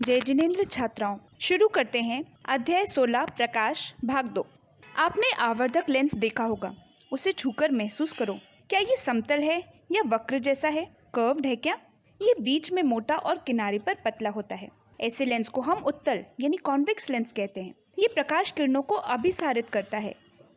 जय जिनेंद्र छात्राओं, शुरू करते हैं अध्याय 16 प्रकाश भाग 2। आपने आवर्धक लेंस देखा होगा। उसे छूकर महसूस करो। क्या ये समतल है या वक्र जैसा है? कर्व्ड है क्या? ये बीच में मोटा और किनारे पर पतला होता है। ऐसे लेंस को हम उत्तल यानी कॉन्वेक्स लेंस कहते हैं। ये प्रकाश किरणों को अभिसारित करता है,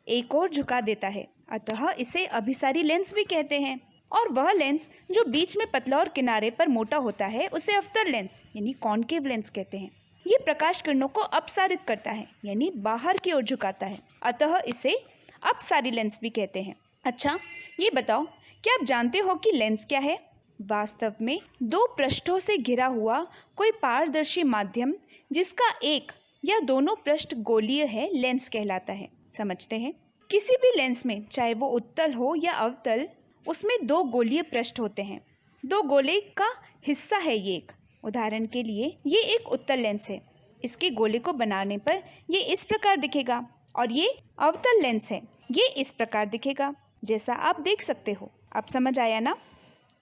एक ओर झुका देता है, अतः इसे अभिसारी लेंस भी कहते हैं। और वह लेंस जो बीच में पतला और किनारे पर मोटा होता है उसे अवतल लेंस यानी कॉन्केव लेंस कहते हैं। ये प्रकाश किरणों को अपसारित करता है यानी बाहर की ओर झुकाता है, अतः इसे अपसारी लेंस भी कहते हैं। अच्छा, ये बताओ, क्या आप जानते हो कि लेंस क्या है? वास्तव में दो पृष्ठों से घिरा हुआ कोई पारदर्शी माध्यम जिसका एक या दोनों पृष्ठ गोलीय है, लेंस कहलाता है। समझते हैं। किसी भी लेंस में, चाहे वो उत्तल हो या अवतल, उसमें दो गोलीय पृष्ठ होते हैं। दो गोले का हिस्सा है ये एक। उदाहरण के लिए ये एक उत्तल लेंस है। इसके गोले को बनाने पर ये इस प्रकार दिखेगा, और ये अवतल लेंस है, ये इस प्रकार दिखेगा, जैसा आप देख सकते हो। अब समझ आया ना?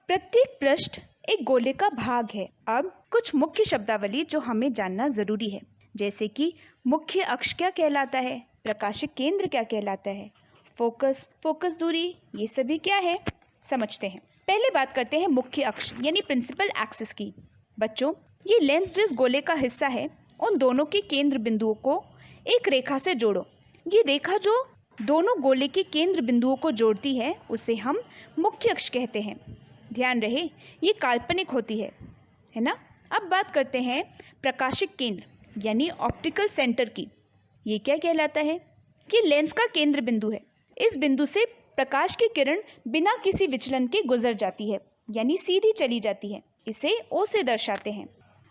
प्रत्येक पृष्ठ एक गोले का भाग है। अब कुछ मुख्य शब्दावली जो हमें जानना जरूरी है, जैसे कि मुख्य अक्ष क्या कहलाता है, प्रकाशिक केंद्र क्या कहलाता है, फोकस दूरी, ये सभी क्या है, समझते हैं। पहले बात करते हैं मुख्य अक्ष यानी प्रिंसिपल एक्सिस की। बच्चों, ये लेंस जिस गोले का हिस्सा है, उन दोनों के केंद्र बिंदुओं को एक रेखा से जोड़ो। ये रेखा जो दोनों गोले के केंद्र बिंदुओं को जोड़ती है उसे हम मुख्य अक्ष कहते हैं। ध्यान रहे, ये काल्पनिक होती है ना? अब बात करते हैं प्रकाशिक केंद्र यानी ऑप्टिकल सेंटर की। ये क्या कहलाता है? कि लेंस का केंद्र बिंदु है। इस बिंदु से प्रकाश की किरण बिना किसी विचलन के गुजर जाती है, यानी सीधी चली जाती है। इसे O से दर्शाते हैं।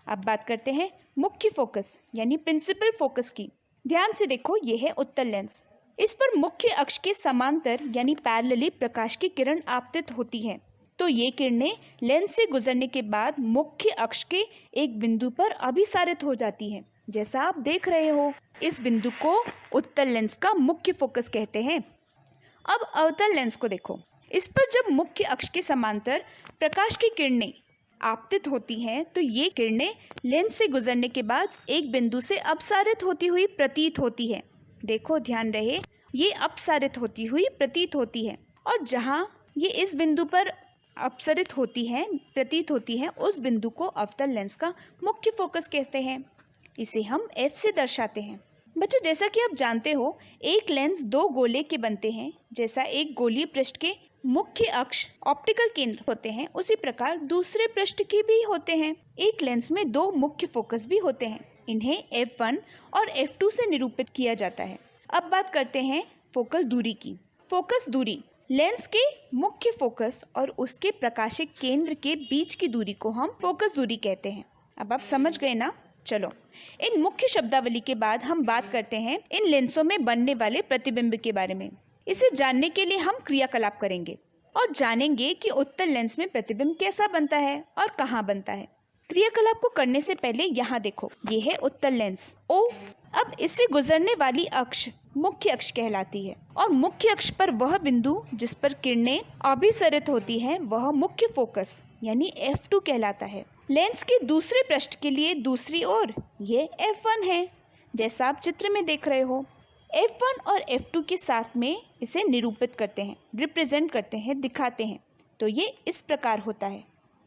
अब बात करते हैं मुख्य फोकस यानी प्रिंसिपल फोकस की। ध्यान से देखो, ये है उत्तल लेंस। इस पर मुख्य अक्ष के समांतर यानी पैरेलली प्रकाश की किरण आपतित होती है। तो ये किरणें लेंस से गुजरने के बाद मुख्य अक्ष के एक बिंदु पर अभिसारित हो जाती हैं, जैसा आप देख रहे हो। इस बिंदु को उत्तल लेंस का मुख्य फोकस कहते हैं। अब अवतल लेंस को देखो। इस पर जब मुख्य अक्ष के समांतर प्रकाश की किरणें आपतित होती हैं, तो ये किरणें लेंस से गुजरने के बाद एक बिंदु से अपसारित होती हुई प्रतीत होती है। देखो, ध्यान रहे, ये अपसारित होती हुई प्रतीत होती है। और जहाँ ये इस बिंदु पर अपसरित होती है, प्रतीत होती है, उस बिंदु को अवतल लेंस का मुख्य फोकस कहते हैं। इसे हम F से दर्शाते हैं। बच्चों, जैसा कि आप जानते हो, एक लेंस दो गोले के बनते हैं। जैसा एक गोलीय पृष्ठ के मुख्य अक्ष ऑप्टिकल केंद्र होते हैं, उसी प्रकार दूसरे पृष्ठ के भी होते हैं। एक लेंस में दो मुख्य फोकस भी होते हैं। इन्हें F1 और F2 से निरूपित किया जाता है। अब बात करते हैं फोकल दूरी की। फोकस दूरी लेंस के मुख्य फोकस और उसके प्रकाशिक केंद्र के बीच की दूरी को हम फोकस दूरी कहते हैं। अब आप समझ गए ना? चलो, इन मुख्य शब्दावली के बाद हम बात करते हैं इन लेंसों में बनने वाले प्रतिबिंब के बारे में। इसे जानने के लिए हम क्रियाकलाप करेंगे और जानेंगे कि उत्तल लेंस में प्रतिबिंब कैसा बनता है और कहाँ बनता है। क्रियाकलाप को करने से पहले यहाँ देखो, ये है उत्तल लेंस O। अब इससे गुजरने वाली अक्ष मुख्य अक्ष कहलाती है, और मुख्य अक्ष पर वह बिंदु जिस पर किरणें अभिसरित होती हैं वह मुख्य फोकस यानी F2 कहलाता है। लेंस के दूसरे पृष्ठ के लिए दूसरी ओर ये F1 है, जैसा आप चित्र में देख रहे हो। F1 और F2 के साथ में इसे निरूपित करते हैं, रिप्रेजेंट करते हैं, दिखाते हैं। तो ये इस प्रकार होता है।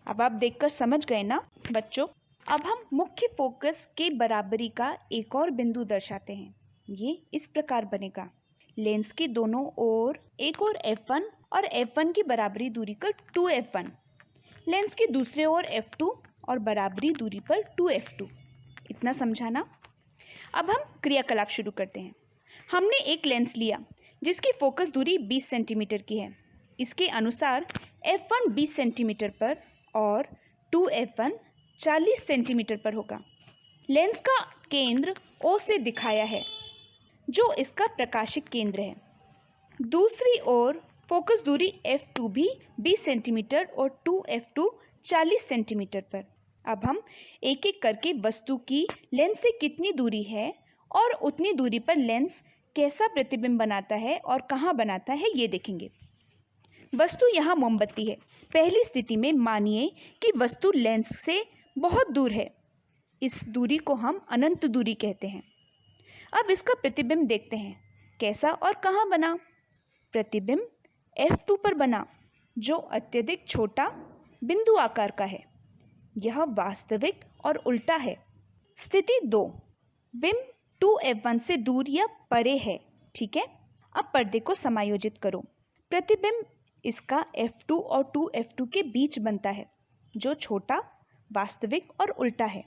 अब आप देखकर समझ गए ना बच्चों? अब हम मुख्य फोकस के बराबरी का एक और बिंदु दर्शाते हैं। ये इस प्रकार बनेगा। लेंस के दोनों ओर एक और F1 और F1 की बराबरी दूरी पर 2F1, लेंस के दूसरे ओर F2 और बराबरी दूरी पर 2F2। इतना समझा ना? अब हम क्रियाकलाप शुरू करते हैं। हमने एक लेंस लिया जिसकी फोकस दूरी 20 सेंटीमीटर की है। इसके अनुसार F1 20 सेंटीमीटर पर और 2F1 40 सेंटीमीटर पर होगा। लेंस का केंद्र O से दिखाया है, जो इसका प्रकाशिक केंद्र है। दूसरी ओर फोकस दूरी F2 भी 20 सेंटीमीटर और 2F2 40 सेंटीमीटर पर। अब हम एक एक करके वस्तु की लेंस से कितनी दूरी है और उतनी दूरी पर लेंस कैसा प्रतिबिंब बनाता है और कहाँ बनाता है, ये देखेंगे। वस्तु यहाँ मोमबत्ती है। पहली स्थिति में मानिए कि वस्तु लेंस से बहुत दूर है। इस दूरी को हम अनंत दूरी कहते हैं। अब इसका प्रतिबिंब देखते हैं, कैसा और कहाँ बना। प्रतिबिंब F2 पर बना, जो अत्यधिक छोटा बिंदु आकार का है। यह वास्तविक और उल्टा है। स्थिति 2, बिंब 2F1 से दूर या परे है। ठीक है, अब पर्दे को समायोजित करो। प्रतिबिंब इसका F2 और 2F2 के बीच बनता है, जो छोटा, वास्तविक और उल्टा है।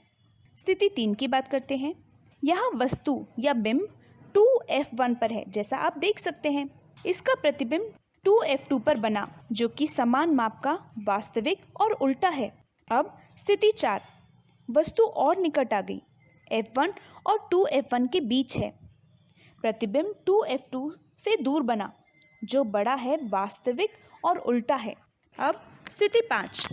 स्थिति 3 की बात करते हैं। यहाँ वस्तु या बिंब 2F1 पर है, जैसा आप देख सकते हैं। इसका प्रतिबिंब 2F2 पर बना, जो कि समान माप का वास्तविक और उल्टा है। अब स्थिति 4, वस्तु और निकट आ गई, F1 और 2F1 के बीच है। प्रतिबिंब 2F2 से दूर बना, जो बड़ा है, वास्तविक और उल्टा है। अब स्थिति 5,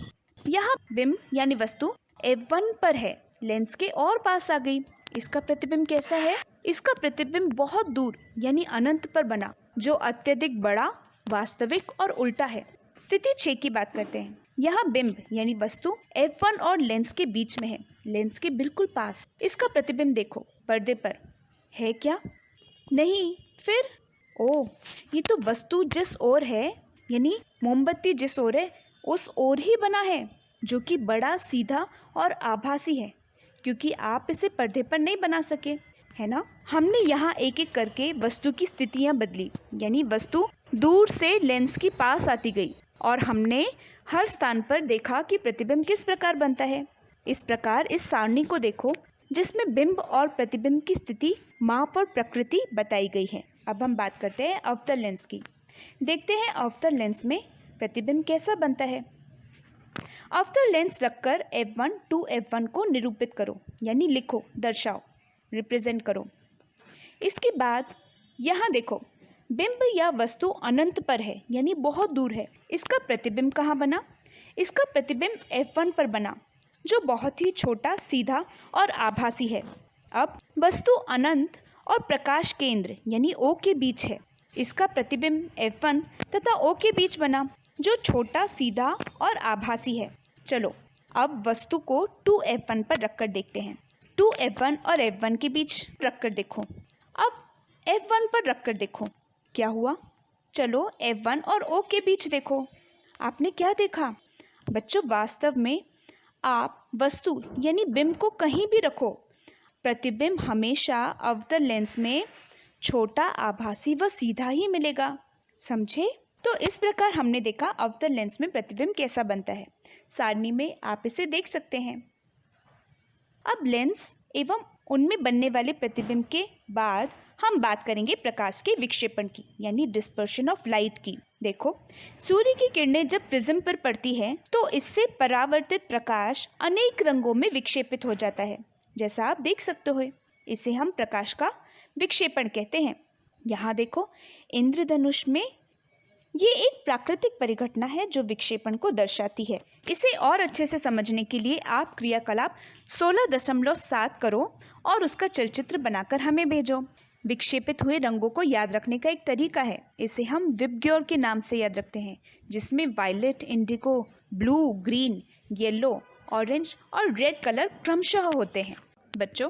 यहाँ बिंब यानी वस्तु F1 पर है, लेंस के और पास आ गई। इसका प्रतिबिंब कैसा है? इसका प्रतिबिंब बहुत दूर यानी अनंत पर बना, जो अत्यधिक बड़ा, वास्तविक और उल्टा है। स्थिति 6 की बात करते हैं। यहाँ बिंब यानी वस्तु F1 और लेंस के बीच में है, लेंस के बिल्कुल पास। इसका प्रतिबिंब देखो, पर्दे पर है क्या? नहीं, फिर ओह, ये तो वस्तु जिस ओर है, यानी मोमबत्ती जिस ओर है, उस ओर ही बना है, जो कि बड़ा, सीधा और आभासी है, क्योंकि आप इसे पर्दे पर नहीं बना सके, है ना। हमने यहाँ एक एक करके वस्तु की स्थितियाँ बदली, यानी वस्तु दूर से लेंस के पास आती गई और हमने हर स्थान पर देखा कि प्रतिबिंब किस प्रकार बनता है। इस प्रकार इस सारणी को देखो, जिसमें बिंब और प्रतिबिंब की स्थिति, माप और प्रकृति बताई गई है। अब हम बात करते हैं अवतल लेंस की। देखते हैं अवतल लेंस में प्रतिबिंब कैसा बनता है। अवतल लेंस रखकर F1 2F1 को निरूपित करो, यानी लिखो, दर्शाओ, रिप्रेजेंट करो। इसके बाद यहाँ देखो, बिंब या वस्तु अनंत पर है, यानी बहुत दूर है। इसका प्रतिबिंब कहाँ बना? इसका प्रतिबिंब F1 पर बना, जो बहुत ही छोटा, सीधा और आभासी है। अब वस्तु अनंत और प्रकाश केंद्र यानी O के बीच है। इसका प्रतिबिंब F1 तथा O के बीच बना, जो छोटा, सीधा और आभासी है। चलो अब वस्तु को 2F1 पर रखकर देखते हैं। 2F1 और F1 के बीच रखकर देखो। अब F1 पर रखकर देखो, क्या हुआ? चलो F1 और O के बीच देखो। आपने क्या देखा? बच्चों, वास्तव में आप वस्तु यानी बिंब को कहीं भी रखो, प्रतिबिंब हमेशा अवतल लेंस में छोटा, आभासी व सीधा ही मिलेगा। समझे? तो इस प्रकार हमने देखा अवतल लेंस में प्रतिबिंब कैसा बनता है। सारणी में आप इसे देख सकते हैं। अब लेंस एवं उनमें बनने वाले प्रतिबिंब के बाद हम बात करेंगे प्रकाश के विक्षेपण की, यानी डिस्पर्शन ऑफ लाइट की। देखो, सूर्य की किरणें जब प्रिज्म पर पड़ती है तो इससे परावर्तित प्रकाश अनेक रंगों में विक्षेपित हो जाता है, जैसा आप देख सकते हो। इसे हम प्रकाश का विक्षेपण कहते हैं। यहाँ देखो, इंद्रधनुष में ये एक प्राकृतिक परिघटना है जो विक्षेपण को दर्शाती है। इसे और अच्छे से समझने के लिए आप क्रियाकलाप 16.7 करो और उसका चलचित्र बनाकर हमें भेजो। विक्षेपित हुए रंगों को याद रखने का एक तरीका है, इसे हम विबग्योर के नाम से याद रखते हैं, जिसमें violet, indigo, blue, green, yellow, orange और रेड कलर क्रमशः होते हैं। बच्चों,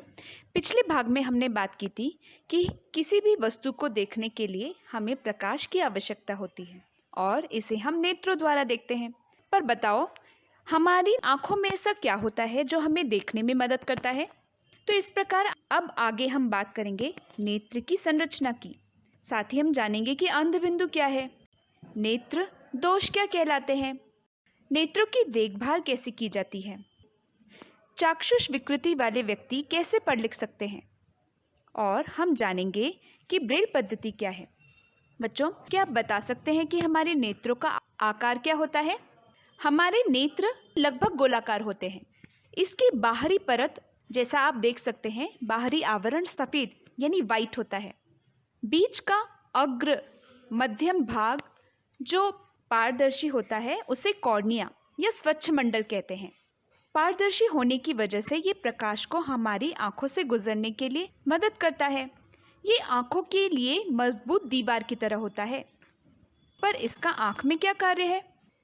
पिछले भाग में हमने बात की थी कि किसी भी वस्तु को देखने के लिए हमें प्रकाश की आवश्यकता होती है और इसे हम नेत्रों द्वारा देखते हैं। पर बताओ, हमारी आंखों में ऐसा क्या होता है जो हमें देखने में मदद करता है? तो इस प्रकार अब आगे हम बात करेंगे नेत्र की संरचना की। साथ ही हम जानेंगे कि अंधबिंदु क्या है, नेत्र दोष क्या कहलाते हैं, नेत्रों की देखभाल कैसे की जाती है, चाक्षुष विकृति वाले व्यक्ति कैसे पढ़ लिख सकते हैं, और हम जानेंगे कि ब्रेल पद्धति क्या है। बच्चों, क्या आप बता सकते हैं कि हमारे नेत्रों का आकार क्या होता है? हमारे नेत्र लगभग गोलाकार होते हैं। इसकी बाहरी परत, जैसा आप देख सकते हैं, बाहरी आवरण सफ़ेद यानी वाइट होता है। बीच का अग्र मध्यम भाग जो पारदर्शी होता है उसे कॉर्निया या स्वच्छ मंडल कहते हैं। पारदर्शी होने की वजह से ये प्रकाश को हमारी आंखों से गुजरने के लिए मदद करता है। ये आंखों के लिए मजबूत दीवार की तरह होता है। पर इसका आंख में क्या कार्य है?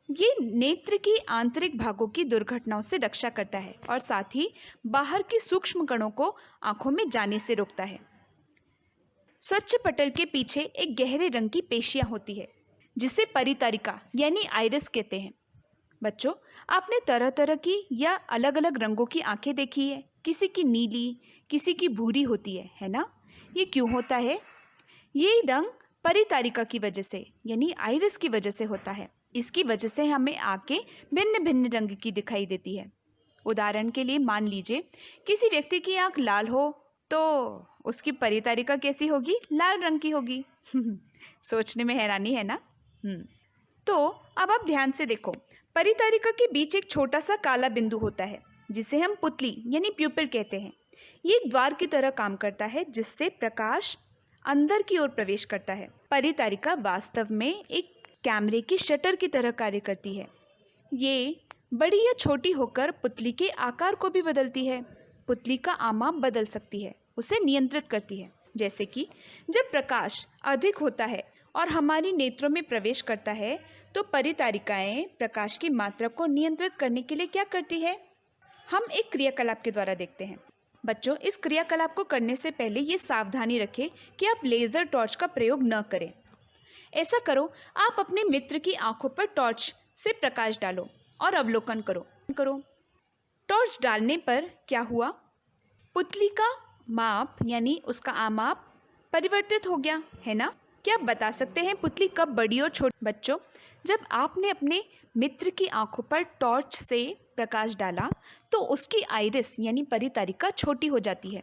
ये नेत्र की आंतरिक भागों की दुर्घटनाओं से रक्षा करता है और साथ ही बाहर के सूक्ष्म कणों को आंखों में जाने से रोकता है। स्वच्छ पटल के पीछे एक गहरे रंग की पेशियां होती है जिसे परितारिका यानी आइरिस कहते हैं। बच्चों, आपने तरह तरह की या अलग अलग रंगों की आंखें देखी है। किसी की नीली, किसी की भूरी होती है ना? ये क्यों होता है? ये रंग परितारिका की वजह से यानी आइरिस की वजह से होता है। इसकी वजह से हमें आंखें भिन्न भिन्न रंग की दिखाई देती है। उदाहरण के लिए मान लीजिए किसी व्यक्ति की आंख लाल हो तो उसकी परितारिका कैसी होगी? लाल रंग की होगी। सोचने में हैरानी है ना? तो अब आप ध्यान से देखो, परितारिका के बीच एक छोटा सा काला बिंदु होता है जिसे हम पुतली यानी प्यूपिल कहते हैं। ये एक द्वार की तरह काम करता है जिससे प्रकाश अंदर की ओर प्रवेश करता है। परितारिका वास्तव में एक कैमरे की शटर की तरह कार्य करती है। ये बड़ी या छोटी होकर पुतली के आकार को भी बदलती है। पुतली का आमाप बदल सकती है, उसे नियंत्रित करती है। जैसे कि जब प्रकाश अधिक होता है और हमारी नेत्रों में प्रवेश करता है तो परितारिकाएं प्रकाश की मात्रा को नियंत्रित करने के लिए क्या करती है? हम एक क्रियाकलाप के द्वारा देखते हैं। बच्चों, इस क्रियाकलाप को करने से पहले ये सावधानी रखें कि आप लेजर टॉर्च का प्रयोग न करें। ऐसा करो, आप अपने मित्र की आंखों पर टॉर्च से प्रकाश डालो और अवलोकन करो। टॉर्च डालने पर क्या हुआ? पुतली का माप यानी उसका आमाप परिवर्तित हो गया, है ना? क्या आप बता सकते हैं पुतली कब बड़ी और छोटी? बच्चों, जब आपने अपने मित्र की आंखों पर टॉर्च से प्रकाश डाला तो उसकी आइरिस यानी परितारिका छोटी हो जाती है।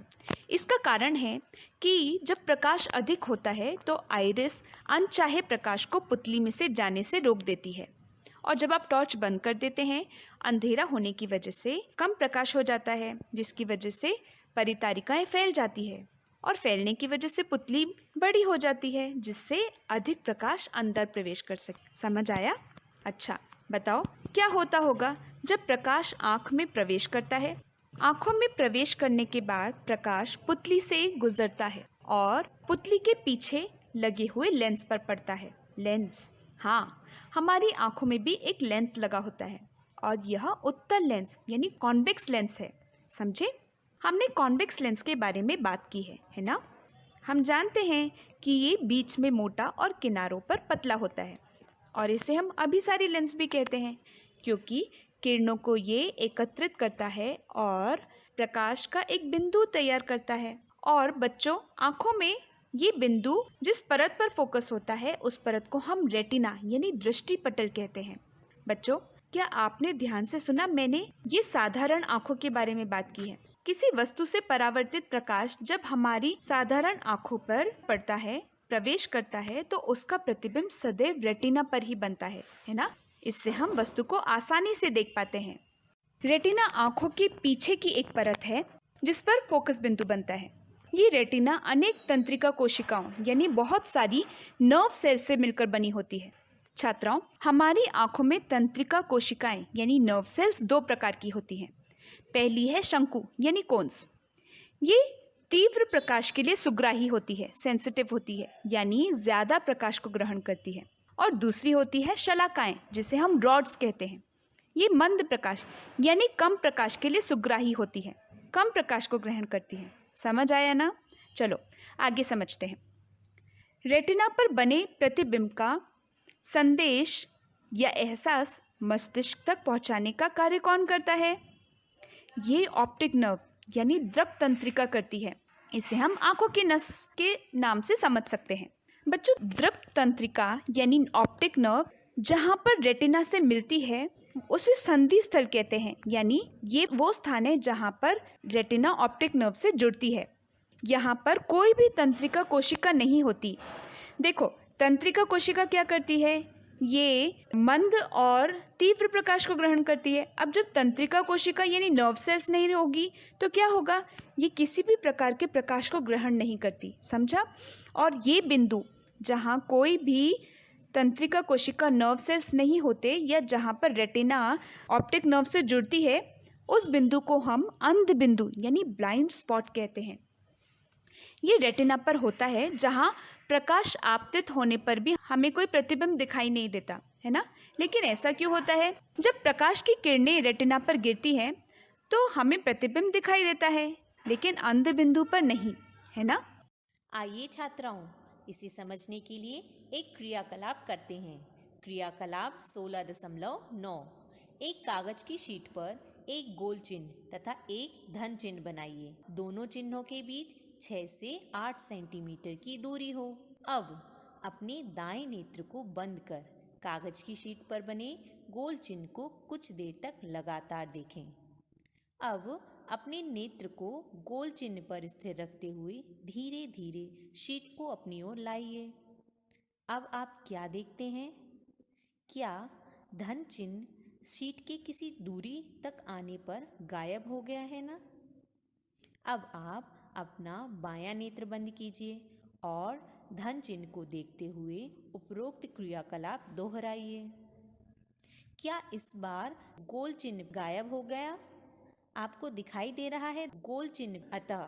इसका कारण है कि जब प्रकाश अधिक होता है तो आइरिस अनचाहे प्रकाश को पुतली में से जाने से रोक देती है, और जब आप टॉर्च बंद कर देते हैं अंधेरा होने की वजह से कम प्रकाश हो जाता है, जिसकी वजह से परितारिकाएं फैल जाती है और फैलने की वजह से पुतली बड़ी हो जाती है जिससे अधिक प्रकाश अंदर प्रवेश कर सके। समझ आया? अच्छा, बताओ क्या होता होगा जब प्रकाश आँख में प्रवेश करता है? आँखों में प्रवेश करने के बाद प्रकाश पुतली से गुजरता है और पुतली के पीछे लगे हुए लेंस पर पड़ता है। लेंस, हाँ, हमारी आँखों में भी एक लेंस लगा होता है और यह उत्तल लेंस यानी कॉन्वेक्स लेंस है। समझे? हमने कॉन्वेक्स लेंस के बारे में बात की है ना? हम जानते हैं कि ये बीच में मोटा और किनारों पर पतला होता है और इसे हम अभिसारी लेंस भी कहते हैं क्योंकि किरणों को ये एकत्रित करता है और प्रकाश का एक बिंदु तैयार करता है। और बच्चों, आँखों में ये बिंदु जिस परत पर फोकस होता है उस परत को हम रेटिना यानी दृष्टि पटल कहते हैं। बच्चों, क्या आपने ध्यान से सुना? मैंने ये साधारण आँखों के बारे में बात की है। किसी वस्तु से परावर्तित प्रकाश जब हमारी साधारण आँखों पर पड़ता है, प्रवेश करता है, तो उसका प्रतिबिंब सदैव रेटिना पर ही बनता है ना? इससे हम वस्तु को आसानी से देख पाते हैं। रेटिना आँखों के पीछे की एक परत है जिस पर फोकस बिंदु बनता है। ये रेटिना अनेक तंत्रिका कोशिकाओं यानी बहुत सारी नर्व सेल से मिलकर बनी होती है। छात्राओं, हमारी आँखों में तंत्रिका कोशिकाएं यानी नर्व सेल्स दो प्रकार की होती हैं। पहली है शंकु यानी कोन्स। ये तीव्र प्रकाश के लिए सुग्राही होती है, सेंसिटिव होती है, यानी ज्यादा प्रकाश को ग्रहण करती है। और दूसरी होती है शलाकाएं जिसे हम रॉड्स कहते हैं। ये मंद प्रकाश यानी कम प्रकाश के लिए सुग्राही होती है, कम प्रकाश को ग्रहण करती है। समझ आया ना? चलो आगे समझते हैं। रेटिना पर बने प्रतिबिंब का संदेश या एहसास मस्तिष्क तक पहुंचाने का कार्य कौन करता है? ये ऑप्टिक नर्व यानी दृक तंत्रिका करती है। इसे हम आंखों की नस के नाम से समझ सकते हैं। बच्चों, दृक तंत्रिका यानी ऑप्टिक नर्व जहाँ पर रेटिना से मिलती है उसे संधि स्थल कहते हैं, यानी ये वो स्थान है जहाँ पर रेटिना ऑप्टिक नर्व से जुड़ती है। यहाँ पर कोई भी तंत्रिका कोशिका नहीं होती। देखो, तंत्रिका कोशिका क्या करती है? ये मंद और तीव्र प्रकाश को ग्रहण करती है। अब जब तंत्रिका कोशिका यानी नर्व सेल्स नहीं होगी तो क्या होगा? ये किसी भी प्रकार के प्रकाश को ग्रहण नहीं करती। समझा? और ये बिंदु जहाँ कोई भी तंत्रिका कोशिका नर्व सेल्स नहीं होते या जहाँ पर रेटिना ऑप्टिक नर्व से जुड़ती है, उस बिंदु को हम अंध बिंदु यानी ब्लाइंड स्पॉट कहते हैं। ये रेटिना पर होता है जहाँ प्रकाश आपतित होने पर भी हमें कोई प्रतिबिंब दिखाई नहीं देता, है ना। लेकिन ऐसा क्यों होता है? जब प्रकाश की किरणें रेटिना पर गिरती हैं तो हमें प्रतिबिंब दिखाई देता है, लेकिन अंध बिंदु पर नहीं, है ना। आइए छात्राओं, इसे समझने के लिए एक क्रियाकलाप करते हैं। क्रियाकलाप 16.9। एक कागज की शीट पर एक गोल चिन्ह तथा एक धन चिन्ह बनाइए। दोनों चिन्हों के बीच 6 से 8 सेंटीमीटर की दूरी हो। अब अपने दाएं नेत्र को बंद कर कागज की शीट पर बने गोल चिन्ह को कुछ देर तक लगातार देखें। अब अपने नेत्र को गोल चिन्ह पर स्थिर रखते हुए धीरे धीरे शीट को अपनी ओर लाइए। अब आप क्या देखते हैं? क्या धन चिन्ह शीट के किसी दूरी तक आने पर गायब हो गया है ना? अब आप अपना बायां नेत्र बंद कीजिए और धन चिन्ह को देखते हुए उपरोक्त क्रियाकलाप दोहराइए। क्या इस बार गोल चिन्ह गायब हो गया? आपको दिखाई दे रहा है गोल चिन्ह। अतः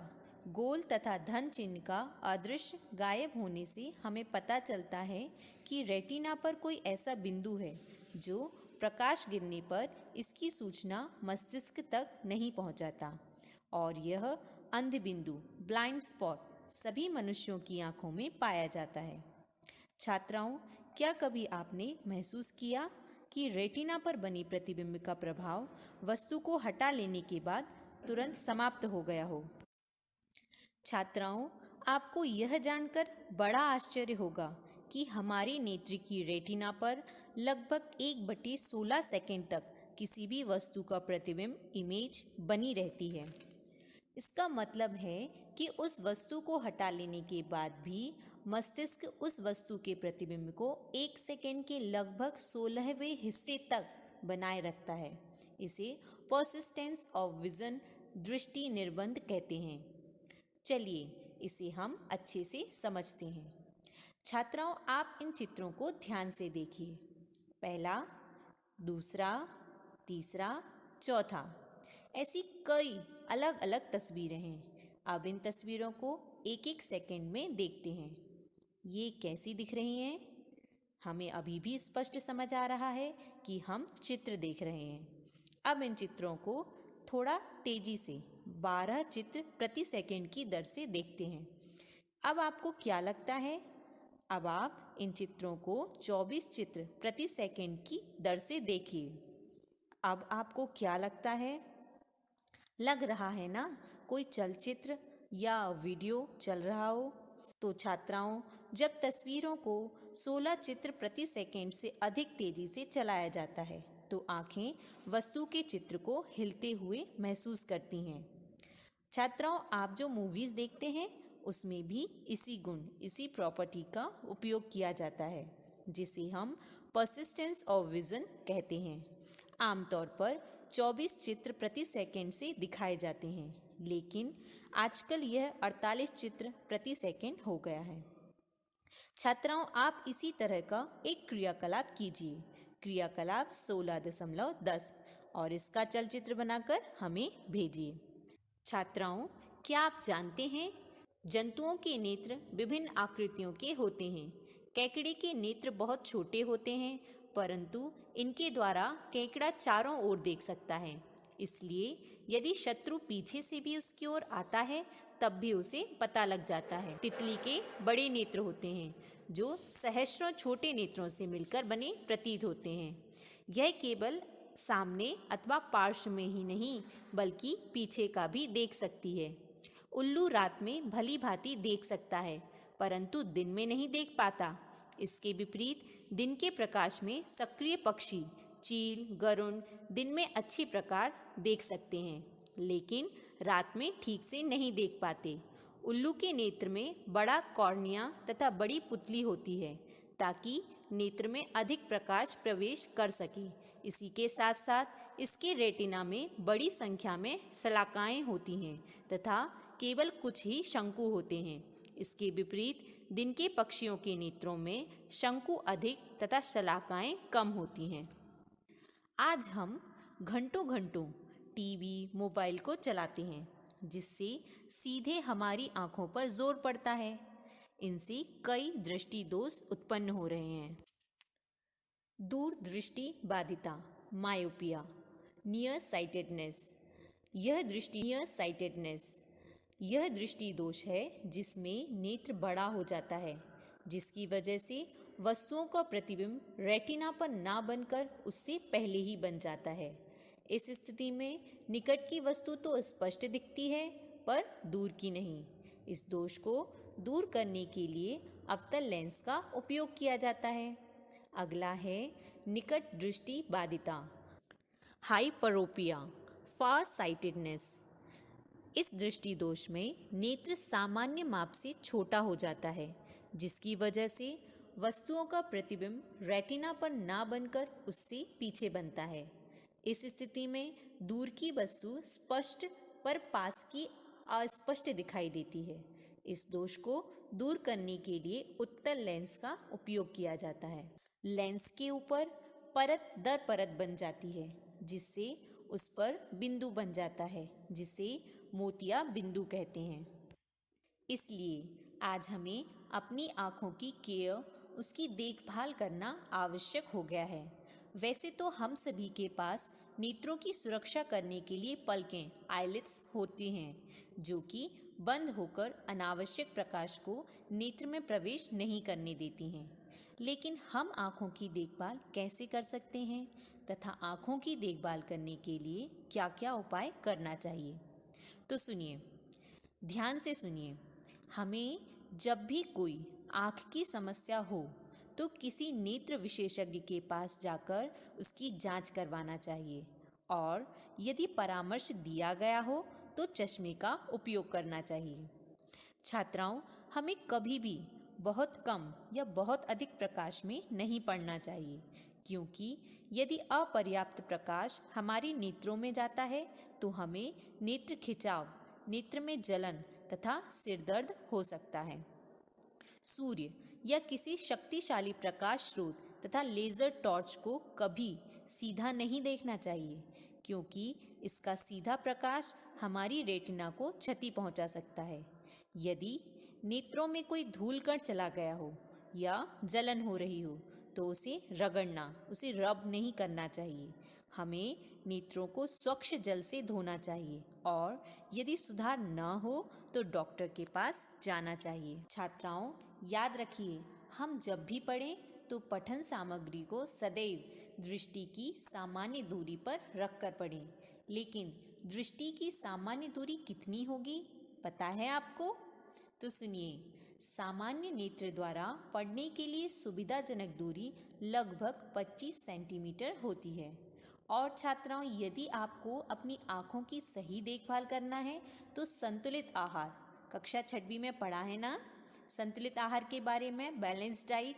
गोल तथा धन चिन्ह का अदृश्य गायब होने से हमें पता चलता है कि रेटिना पर कोई ऐसा बिंदु है जो प्रकाश गिरने पर इसकी सूचना मस्तिष्क तक नहीं पहुंचाता, और यह अंध बिंदु ब्लाइंड स्पॉट सभी मनुष्यों की आंखों में पाया जाता है। छात्राओं, क्या कभी आपने महसूस किया कि रेटिना पर बनी प्रतिबिंब का प्रभाव वस्तु को हटा लेने के बाद तुरंत समाप्त हो गया हो? छात्राओं, आपको यह जानकर बड़ा आश्चर्य होगा कि हमारे नेत्र की रेटिना पर लगभग 1/16 सेकंड तक किसी भी वस्तु का प्रतिबिंब इमेज बनी रहती है। इसका मतलब है कि उस वस्तु को हटा लेने के बाद भी मस्तिष्क उस वस्तु के प्रतिबिंब को 1 सेकंड के लगभग 16वें हिस्से तक बनाए रखता है। इसे पर्सिस्टेंस ऑफ विजन, दृष्टि निर्बंध कहते हैं। चलिए इसे हम अच्छे से समझते हैं। छात्राओं, आप इन चित्रों को ध्यान से देखिए। पहला, दूसरा, तीसरा, चौथा, ऐसी कई अलग अलग तस्वीरें हैं। अब इन तस्वीरों को एक एक सेकंड में देखते हैं। ये कैसी दिख रही हैं? हमें अभी भी स्पष्ट समझ आ रहा है कि हम चित्र देख रहे हैं। अब इन चित्रों को थोड़ा तेजी से 12 चित्र प्रति सेकंड की दर से देखते हैं। अब आपको क्या लगता है? अब आप इन चित्रों को 24 चित्र प्रति सेकंड की दर से देखिए। अब आपको क्या लगता है? लग रहा है ना कोई चलचित्र या वीडियो चल रहा हो? तो छात्राओं, जब तस्वीरों को 16 चित्र प्रति सेकंड से अधिक तेजी से चलाया जाता है तो आंखें वस्तु के चित्र को हिलते हुए महसूस करती हैं। छात्राओं, आप जो मूवीज़ देखते हैं उसमें भी इसी गुण, इसी प्रॉपर्टी का उपयोग किया जाता है, जिसे हम पर्सिस्टेंस ऑफ विजन कहते हैं। आमतौर पर 24 चित्र प्रति सेकंड से दिखाए जाते हैं, लेकिन आजकल यह 48 चित्र प्रति सेकंड हो गया है। छात्राओं, आप इसी तरह का एक क्रियाकलाप कीजिए, क्रियाकलाप 16.10, और इसका चलचित्र बनाकर हमें भेजिए। छात्राओं, क्या आप जानते हैं जंतुओं के नेत्र विभिन्न आकृतियों के होते हैं। केकड़े के नेत्र बहुत छोटे होते हैं, परंतु इनके द्वारा केकड़ा चारों ओर देख सकता है। इसलिए यदि शत्रु पीछे से भी उसकी ओर आता है तब भी उसे पता लग जाता है। तितली के बड़े नेत्र होते हैं जो सहस्रों छोटे नेत्रों से मिलकर बने प्रतीत होते हैं। यह केवल सामने अथवा पार्श्व में ही नहीं बल्कि पीछे का भी देख सकती है। उल्लू रात में भली भांति देख सकता है, परंतु दिन में नहीं देख पाता। इसके विपरीत दिन के प्रकाश में सक्रिय पक्षी, चील, गरुड़ दिन में अच्छी प्रकार देख सकते हैं, लेकिन रात में ठीक से नहीं देख पाते। उल्लू के नेत्र में बड़ा कॉर्निया तथा बड़ी पुतली होती है ताकि नेत्र में अधिक प्रकाश प्रवेश कर सके। इसी के साथ साथ इसके रेटिना में बड़ी संख्या में शलाकाएं होती हैं तथा केवल कुछ ही शंकु होते हैं। इसके विपरीत दिन के पक्षियों के नेत्रों में शंकु अधिक तथा शलाकाएं कम होती हैं। आज हम घंटों घंटों टीवी, मोबाइल को चलाते हैं, जिससे सीधे हमारी आंखों पर जोर पड़ता है। इनसे कई दृष्टि दोष उत्पन्न हो रहे हैं। दूरदृष्टि बाधिता मायोपिया, नियर साइटेडनेस। यह दृष्टि दोष है जिसमें नेत्र बड़ा हो जाता है, जिसकी वजह से वस्तुओं का प्रतिबिंब रेटिना पर ना बनकर उससे पहले ही बन जाता है। इस स्थिति में निकट की वस्तु तो स्पष्ट दिखती है पर दूर की नहीं। इस दोष को दूर करने के लिए अवतल लेंस का उपयोग किया जाता है। अगला है निकट दृष्टि बाधिता हाइपरोपिया, फार साइटेडनेस। इस दृष्टि दोष में नेत्र सामान्य माप से छोटा हो जाता है, जिसकी वजह से वस्तुओं का प्रतिबिंब रेटिना पर ना बनकर उससे पीछे बनता है। इस स्थिति में दूर की वस्तु स्पष्ट पर पास की अस्पष्ट दिखाई देती है। इस दोष को दूर करने के लिए उत्तल लेंस का उपयोग किया जाता है। लेंस के ऊपर परत दर परत बन जाती है, जिससे उस पर बिंदु बन जाता है, जिसे मोतिया बिंदु कहते हैं। इसलिए आज हमें अपनी आँखों की केयर, उसकी देखभाल करना आवश्यक हो गया है। वैसे तो हम सभी के पास नेत्रों की सुरक्षा करने के लिए पलकें आईलिड्स होती हैं, जो कि बंद होकर अनावश्यक प्रकाश को नेत्र में प्रवेश नहीं करने देती हैं। लेकिन हम आँखों की देखभाल कैसे कर सकते हैं तथा आँखों की देखभाल करने के लिए क्या क्या उपाय करना चाहिए, तो सुनिए, ध्यान से सुनिए। हमें जब भी कोई आँख की समस्या हो तो किसी नेत्र विशेषज्ञ के पास जाकर उसकी जांच करवाना चाहिए और यदि परामर्श दिया गया हो तो चश्मे का उपयोग करना चाहिए। छात्राओं, हमें कभी भी बहुत कम या बहुत अधिक प्रकाश में नहीं पढ़ना चाहिए, क्योंकि यदि अपर्याप्त प्रकाश हमारी नेत्रों में जाता है तो हमें नेत्र खिंचाव, नेत्र में जलन तथा सिर दर्द हो सकता है। सूर्य या किसी शक्तिशाली प्रकाश स्रोत तथा लेज़र टॉर्च को कभी सीधा नहीं देखना चाहिए, क्योंकि इसका सीधा प्रकाश हमारी रेटिना को क्षति पहुंचा सकता है। यदि नेत्रों में कोई धूल कण चला गया हो या जलन हो रही हो तो उसे रगड़ना, उसे रब नहीं करना चाहिए। हमें नेत्रों को स्वच्छ जल से धोना चाहिए और यदि सुधार न हो तो डॉक्टर के पास जाना चाहिए। छात्राओं, याद रखिए, हम जब भी पढ़ें तो पठन सामग्री को सदैव दृष्टि की सामान्य दूरी पर रखकर पढ़ें। लेकिन दृष्टि की सामान्य दूरी कितनी होगी, पता है आपको? तो सुनिए, सामान्य नेत्र द्वारा पढ़ने के लिए सुविधाजनक दूरी लगभग 25 सेंटीमीटर होती है। और छात्राओं, यदि आपको अपनी आँखों की सही देखभाल करना है तो संतुलित आहार, कक्षा 6वीं में पढ़ा है ना संतुलित आहार के बारे में, बैलेंस डाइट,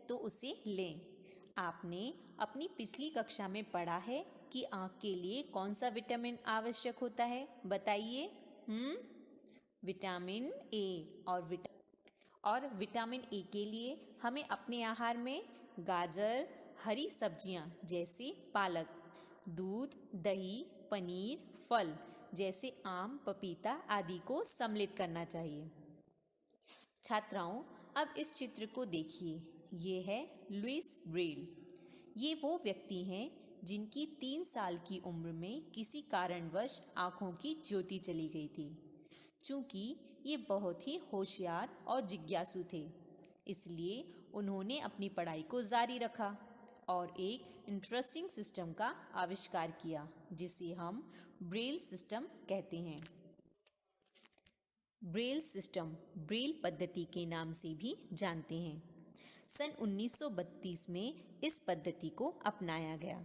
तो उसे लें। आपने अपनी पिछली कक्षा में पढ़ा है कि आँख के लिए कौन सा विटामिन आवश्यक होता है, बताइए। Vitamin A. और विटामिन ए के लिए हमें अपने आहार में गाजर, हरी सब्जियां जैसे पालक, दूध, दही, पनीर, फल जैसे आम, पपीता आदि को सम्मिलित करना चाहिए। छात्राओं, अब इस चित्र को देखिए। ये है लुइस ब्रेल। ये वो व्यक्ति हैं जिनकी 3 साल की उम्र में किसी कारणवश आँखों की ज्योति चली गई थी। चूँकि ये बहुत ही होशियार और जिज्ञासु थे, इसलिए उन्होंने अपनी पढ़ाई को जारी रखा और एक इंटरेस्टिंग सिस्टम का आविष्कार किया, जिसे हम ब्रेल सिस्टम कहते हैं। ब्रेल सिस्टम ब्रेल पद्धति के नाम से भी जानते हैं। सन 1932 में इस पद्धति को अपनाया गया।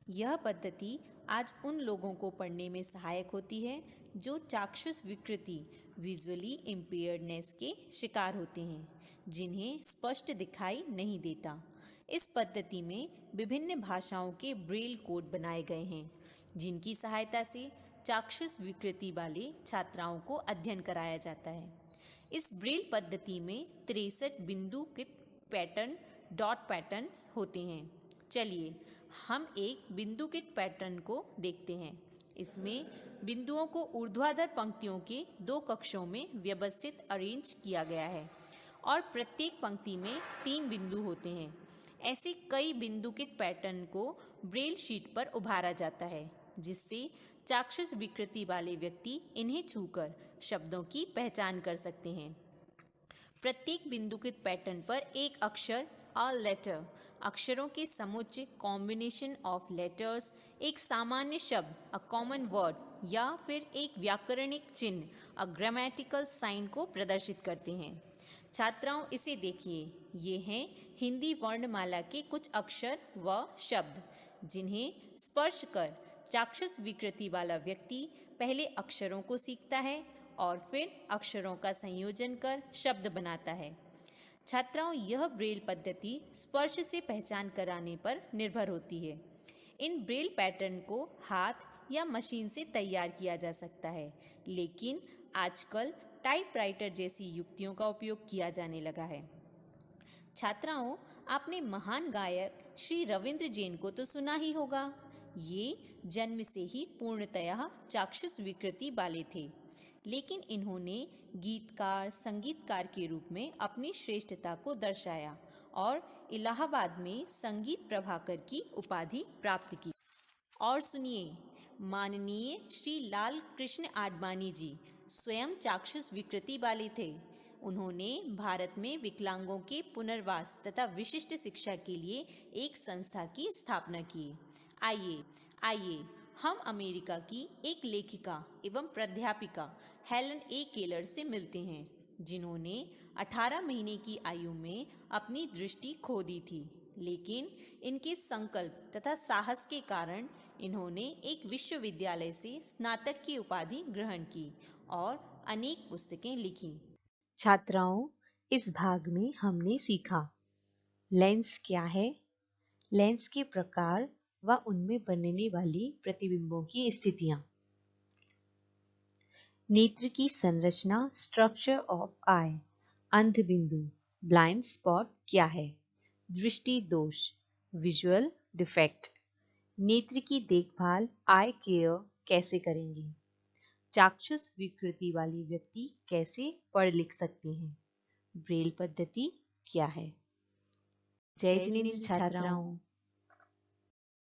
यह पद्धति आज उन लोगों को पढ़ने में सहायक होती है जो चाक्षुष विकृति, विजुअली इम्पेयर्डनेस के शिकार होते हैं, जिन्हें स्पष्ट दिखाई नहीं देता। इस पद्धति में विभिन्न भाषाओं के ब्रेल कोड बनाए गए हैं, जिनकी सहायता से चाक्षुष विकृति वाले छात्राओं को अध्ययन कराया जाता है। इस ब्रेल पद्धति में 63 बिंदुकृत पैटर्न, डॉट पैटर्न्स होते हैं। चलिए हम एक बिंदुकृत पैटर्न को देखते हैं। इसमें बिंदुओं को ऊर्ध्वाधर पंक्तियों के 2 कक्षों में व्यवस्थित अरेंज किया गया है और प्रत्येक पंक्ति में 3 बिंदु होते हैं। ऐसे कई बिंदुकित पैटर्न को ब्रेल शीट पर उभारा जाता है, जिससे चाक्षुष विकृति वाले व्यक्ति इन्हें छूकर शब्दों की पहचान कर सकते हैं। प्रत्येक बिंदुकित पैटर्न पर एक अक्षर अ लेटर, अक्षरों के समुच्चय कॉम्बिनेशन ऑफ लेटर्स, एक सामान्य शब्द अ कॉमन वर्ड या फिर एक व्याकरणिक चिन्ह अ ग्रामेटिकल साइन को प्रदर्शित करते हैं। छात्राओं इसे देखिए, ये हैं हिंदी वर्णमाला के कुछ अक्षर व शब्द, जिन्हें स्पर्श कर चाक्षुष विकृति वाला व्यक्ति पहले अक्षरों को सीखता है और फिर अक्षरों का संयोजन कर शब्द बनाता है। छात्राओं, यह ब्रेल पद्धति स्पर्श से पहचान कराने पर निर्भर होती है। इन ब्रेल पैटर्न को हाथ या मशीन से तैयार किया जा सकता है, लेकिन आजकल टाइपराइटर जैसी युक्तियों का उपयोग किया जाने लगा है। छात्राओं, आपने महान गायक श्री रविंद्र जैन को तो सुना ही होगा। ये जन्म से ही पूर्णतया चाक्षुष विकृति वाले थे, लेकिन इन्होंने गीतकार संगीतकार के रूप में अपनी श्रेष्ठता को दर्शाया और इलाहाबाद में संगीत प्रभाकर की उपाधि प्राप्त की। और सुनिए, माननीय श्री लाल कृष्ण आडवाणी जी स्वयं चाक्षुष विकृति वाले थे। उन्होंने भारत में विकलांगों के पुनर्वास तथा विशिष्ट शिक्षा के लिए एक संस्था की स्थापना की। आइए हम अमेरिका की एक लेखिका एवं प्राध्यापिका हेलन ए केलर से मिलते हैं, जिन्होंने 18 महीने की आयु में अपनी दृष्टि खो दी थी, लेकिन इनके संकल्प तथा साहस के कारण इन्होंने एक विश्वविद्यालय से स्नातक की उपाधि ग्रहण की और अनेक पुस्तकें लिखी। छात्राओं, इस भाग में हमने सीखा लेंस क्या है, लेंस के प्रकार व उनमें बनने वाली प्रतिबिंबों की स्थितियां, नेत्र की संरचना स्ट्रक्चर ऑफ आई, अंधबिंदु ब्लाइंड स्पॉट क्या है, दृष्टि दोष विजुअल डिफेक्ट, नेत्र की देखभाल आई केयर कैसे करेंगे, चाक्षुष विकृति वाली व्यक्ति कैसे पढ़ लिख सकते हैं, ब्रेल पद्धति क्या है। जय जिनेंद्र छात्राओं।